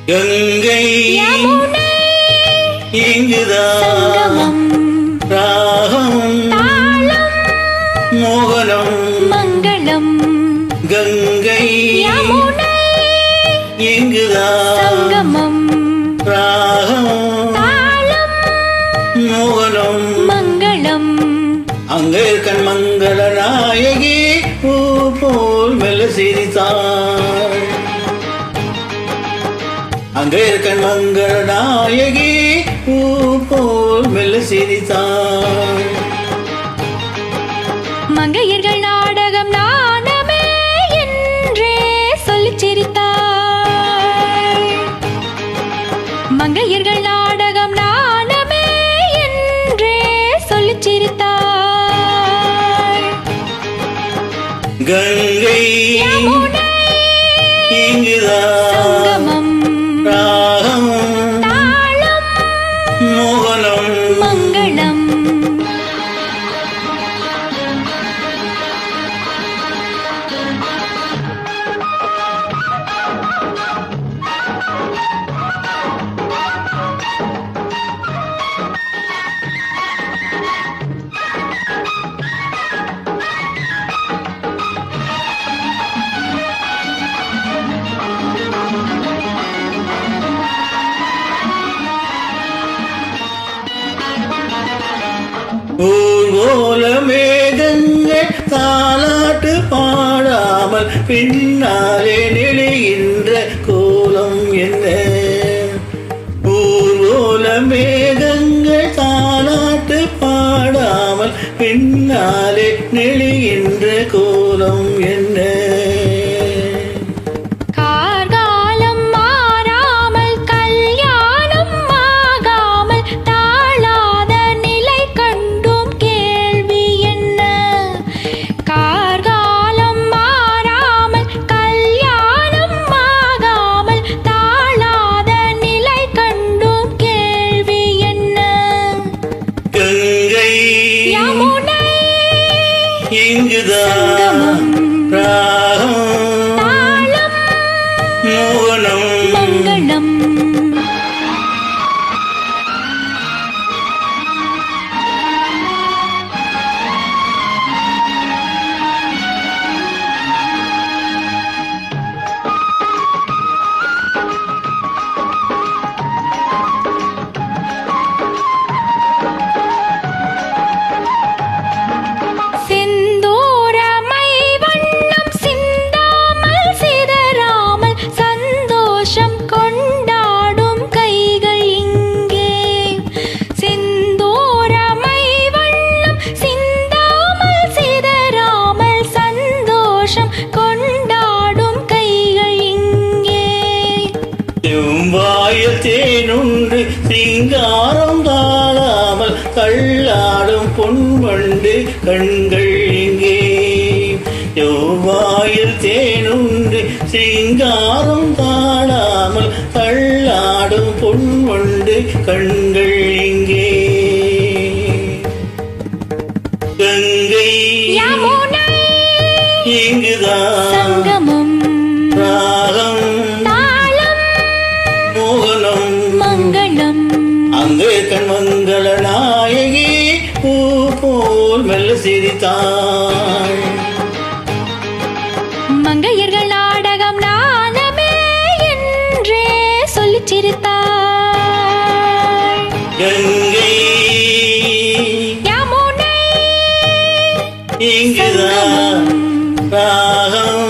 கங்கை இங்குதான் ராகம் மோகனம் மங்களம் கங்கை இங்குதான் ராகம் மோகனம் மங்களம் அங்கே கண் மங்கள நாயகி பூ போல் மெல்ல சிரித்தாள். அங்கே கண் மங்கள நாயகி பூ போல் மெல்ல சிரித்தாள். மங்கையர்கள் நாடகம் நாணமே என்றே சொல்லிச் சிரித்தாள். மங்கையர்கள் நாடகம் நாணமே என்றே சொல்லிச் சிரித்தாள். கங்கை இங்குதான் ராகம் மோகனம் மங்களம் ஊர்கோல மேகங்கள் தாலாட்டு பாடாமல் பின்னாலே நெளிகின்ற கோலம் என்ன? ஊர்கோல மேகங்கள் தாலாட்டு பாடாமல் பின்னாலே நெளிகின்ற கோலம் என்ன? கார்காலம் மாறாமல் கல்யாணம் ஆகாமல் தாழாத நிலை கண்டும் கேள்வி என்ன? கார்காலம் மாறாமல் கல்யாணம் ஆகாமல் தாழாத நிலை கண்டும் கேள்வி என்ன? கங்கை யமுனை இங்குதான் ராகம் மோகனம் மங்களம் செந்தூரமை வண்ணம் சிந்தாமல் சிதறாமல் சந்தோஷம் கொண்டாடும் கைகள் இங்கே. செந்தூரமை வண்ணம் சிந்தாமல் சிதறாமல் சந்தோஷம் கொண்டாடும் கைகள் இங்கே. செவ்வாய தேனுண்டு சிங்காரம் தாழாமல் தள்ளாடும் பொன்வண்டு கண்கள் இங்கே. செவ்வாயில் தேனுண்டு சிங்காரம் தாழாமல் தள்ளாடும் பொன்வண்டு கண்கள் இங்கே. கங்கை யமுனை இங்குதான் சங்கமம் ராகம் மோகனம் மங்களம் அங்கே கண் மங்கள நாயகி பூ போல் மெல்ல சிரித்தாள். மங்கையர்கள் நாடகம் நாணமே என்றே சொல்லிச் சிரித்தாள். கங்கை யமுனை இங்குதான் ராகம்